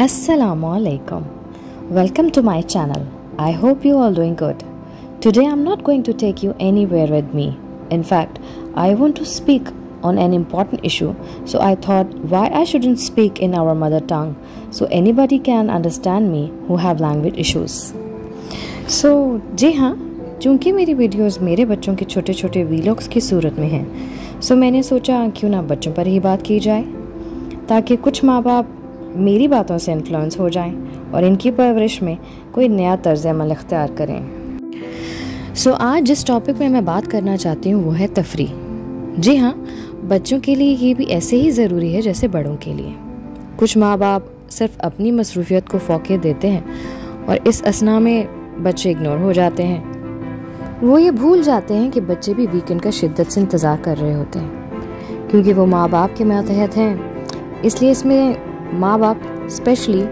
Assalamualaikum. Welcome to my channel. I hope you all doing good. Today I'm not going to take you anywhere with me. In fact, I want to speak on an important issue, so I thought why I shouldn't speak in our mother tongue so anybody can understand me who have language issues. So जी हाँ, चूँकि मेरी videos मेरे बच्चों के छोटे छोटे vlogs की सूरत में हैं, सो मैंने सोचा क्यों ना बच्चों पर ही बात की जाए ताकि कुछ माँ बाप मेरी बातों से इन्फ्लुएंस हो जाएं और इनकी परवरिश में कोई नया तर्ज अमल इख्तियार करें। सो आज जिस टॉपिक में मैं बात करना चाहती हूँ वो है तफरीह। जी हाँ, बच्चों के लिए ये भी ऐसे ही ज़रूरी है जैसे बड़ों के लिए। कुछ माँ बाप सिर्फ अपनी मसरूफियत को फ़ौक़ियत देते हैं और इस असना में बच्चे इग्नोर हो जाते हैं। वो ये भूल जाते हैं कि बच्चे भी वीकेंड का शिद्दत से इंतज़ार कर रहे होते हैं, क्योंकि वो माँ बाप के मातहत हैं। इसलिए इसमें माँ बाप स्पेशली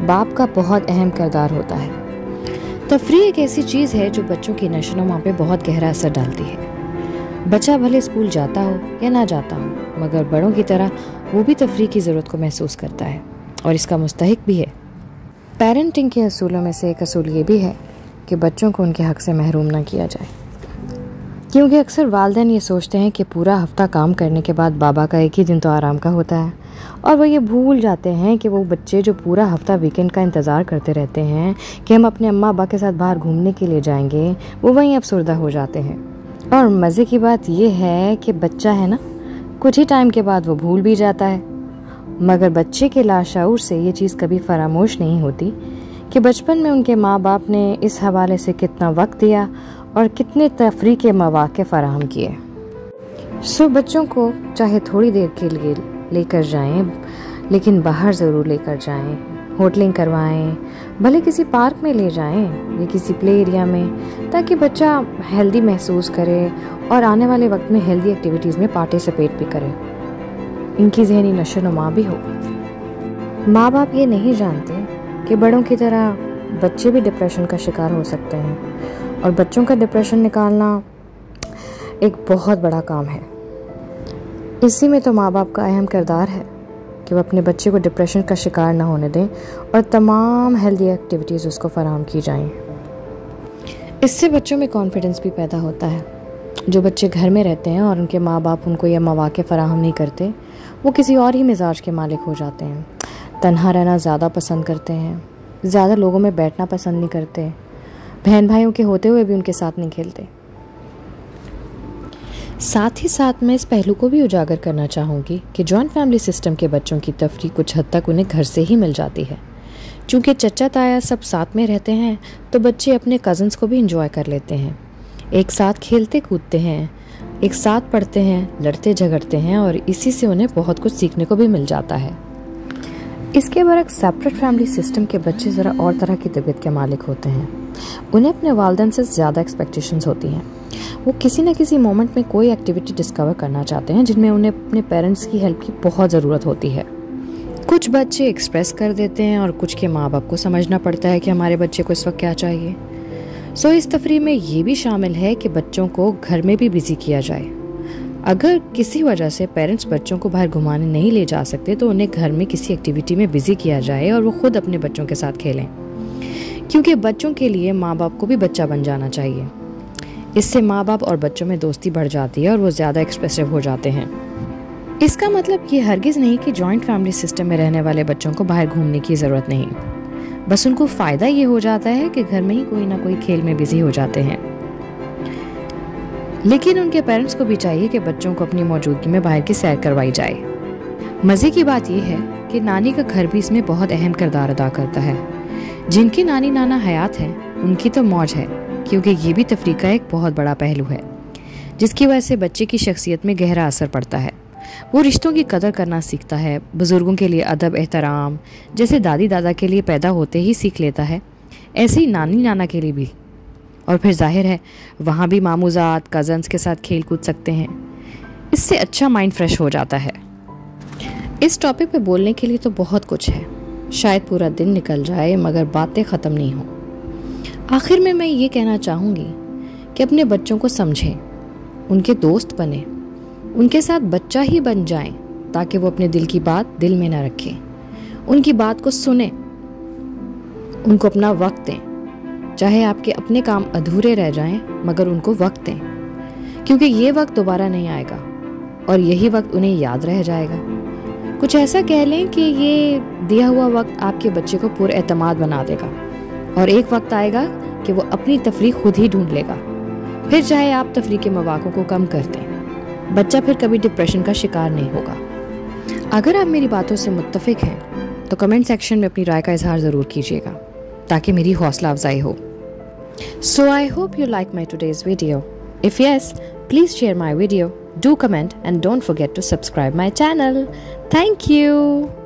बाप का बहुत अहम किरदार होता है। तफरीह एक ऐसी चीज़ है जो बच्चों की नशोनुमा पे बहुत गहरा असर डालती है। बच्चा भले स्कूल जाता हो या ना जाता हो, मगर बड़ों की तरह वो भी तफरीह की ज़रूरत को महसूस करता है और इसका मुस्तहिक भी है। पेरेंटिंग के असूलों में से एक असूल ये भी है कि बच्चों को उनके हक़ से महरूम ना किया जाए, क्योंकि अक्सर वालिदैन ये सोचते हैं कि पूरा हफ्ता काम करने के बाद बाबा का एक ही दिन तो आराम का होता है, और वो ये भूल जाते हैं कि वो बच्चे जो पूरा हफ्ता वीकेंड का इंतज़ार करते रहते हैं कि हम अपने अम्मा अब्बा के साथ बाहर घूमने के लिए जाएंगे, वो वहीं अफसरदा हो जाते हैं। और मज़े की बात ये है कि बच्चा है ना, कुछ ही टाइम के बाद वो भूल भी जाता है, मगर बच्चे के लाशऊर से ये चीज़ कभी फरामोश नहीं होती कि बचपन में उनके माँ बाप ने इस हवाले से कितना वक्त दिया और कितने तफरीह के मौक़े फ़राहम किए। सो बच्चों को चाहे थोड़ी देर के लिए लेकर जाएं, लेकिन बाहर ज़रूर लेकर जाएं, होटलिंग करवाएं, भले किसी पार्क में ले जाएं या किसी प्ले एरिया में, ताकि बच्चा हेल्दी महसूस करे और आने वाले वक्त में हेल्दी एक्टिविटीज़ में पार्टिसिपेट भी करे, इनकी ज़हनी नशोनुमा भी हो। माँ बाप ये नहीं जानते कि बड़ों की तरह बच्चे भी डिप्रेशन का शिकार हो सकते हैं, और बच्चों का डिप्रेशन निकालना एक बहुत बड़ा काम है। इसी में तो माँ बाप का अहम किरदार है कि वो अपने बच्चे को डिप्रेशन का शिकार ना होने दें और तमाम हेल्दी एक्टिविटीज़ उसको फराहम की जाएं। इससे बच्चों में कॉन्फिडेंस भी पैदा होता है। जो बच्चे घर में रहते हैं और उनके माँ बाप उनको यह मौक़े फ़राहम नहीं करते, वो किसी और ही मिजाज के मालिक हो जाते हैं। तन्हा रहना ज़्यादा पसंद करते हैं, ज़्यादा लोगों में बैठना पसंद नहीं करते, बहन भाइयों के होते हुए भी उनके साथ नहीं खेलते। साथ ही साथ मैं इस पहलू को भी उजागर करना चाहूँगी कि जॉइंट फैमिली सिस्टम के बच्चों की तफरीह कुछ हद तक उन्हें घर से ही मिल जाती है। चूँकि चचा ताया सब साथ में रहते हैं, तो बच्चे अपने कज़न्स को भी इंजॉय कर लेते हैं, एक साथ खेलते कूदते हैं, एक साथ पढ़ते हैं, लड़ते झगड़ते हैं, और इसी से उन्हें बहुत कुछ सीखने को भी मिल जाता है। इसके बरक्स सेपरेट फैमिली सिस्टम के बच्चे ज़रा और तरह की तबीयत के मालिक होते हैं। उन्हें अपने वालिदैन से ज़्यादा एक्सपेक्टेशंस होती हैं। वो किसी न किसी मोमेंट में कोई एक्टिविटी डिस्कवर करना चाहते हैं जिनमें उन्हें अपने पेरेंट्स की हेल्प की बहुत ज़रूरत होती है। कुछ बच्चे एक्सप्रेस कर देते हैं और कुछ के माँ बाप को समझना पड़ता है कि हमारे बच्चे को इस वक्त क्या चाहिए। सो इस तफरीह में ये भी शामिल है कि बच्चों को घर में भी बिज़ी किया जाए। अगर किसी वजह से पेरेंट्स बच्चों को बाहर घुमाने नहीं ले जा सकते, तो उन्हें घर में किसी एक्टिविटी में बिज़ी किया जाए और वो खुद अपने बच्चों के साथ खेलें, क्योंकि बच्चों के लिए माँ बाप को भी बच्चा बन जाना चाहिए। इससे माँ बाप और बच्चों में दोस्ती बढ़ जाती है और वो ज़्यादा एक्सप्रेसिव हो जाते हैं। इसका मतलब ये हरगिज़ नहीं कि जॉइंट फैमिली सिस्टम में रहने वाले बच्चों को बाहर घूमने की ज़रूरत नहीं, बस उनको फ़ायदा ये हो जाता है कि घर में ही कोई ना कोई खेल में बिज़ी हो जाते हैं। लेकिन उनके पेरेंट्स को भी चाहिए कि बच्चों को अपनी मौजूदगी में बाहर की सैर करवाई जाए। मज़े की बात यह है कि नानी का घर भी इसमें बहुत अहम किरदार अदा करता है। जिनकी नानी नाना हयात हैं, उनकी तो मौज है, क्योंकि ये भी तफरीह का एक बहुत बड़ा पहलू है, जिसकी वजह से बच्चे की शख्सियत में गहरा असर पड़ता है। वो रिश्तों की कदर करना सीखता है, बुज़ुर्गों के लिए अदब एहतराम जैसे दादी दादा के लिए पैदा होते ही सीख लेता है, ऐसे ही नानी नाना के लिए भी। और फिर जाहिर है वहाँ भी मामूज़ात कज़न्स के साथ खेल कूद सकते हैं। इससे अच्छा माइंड फ्रेश हो जाता है। इस टॉपिक पे बोलने के लिए तो बहुत कुछ है, शायद पूरा दिन निकल जाए, मगर बातें ख़त्म नहीं हों। आखिर में मैं ये कहना चाहूँगी कि अपने बच्चों को समझें, उनके दोस्त बने, उनके साथ बच्चा ही बन जाएं, ताकि वो अपने दिल की बात दिल में ना रखें उनकी बात को सुने, उनको अपना वक्त दें। चाहे आपके अपने काम अधूरे रह जाएं, मगर उनको वक्त दें, क्योंकि ये वक्त दोबारा नहीं आएगा और यही वक्त उन्हें याद रह जाएगा। कुछ ऐसा कह लें कि ये दिया हुआ वक्त आपके बच्चे को पुरएतमाद बना देगा और एक वक्त आएगा कि वो अपनी तफरीह खुद ही ढूंढ लेगा। फिर चाहे आप तफरीह के मौक़ों को कम कर दें, बच्चा फिर कभी डिप्रेशन का शिकार नहीं होगा। अगर आप मेरी बातों से मुत्तफिक हैं तो कमेंट सेक्शन में अपनी राय का इजहार ज़रूर कीजिएगा ताकि मेरी हौसला अफजाई हो। So I hope you like my today's video. If yes, please share my video, do comment and don't forget to subscribe my channel. Thank you.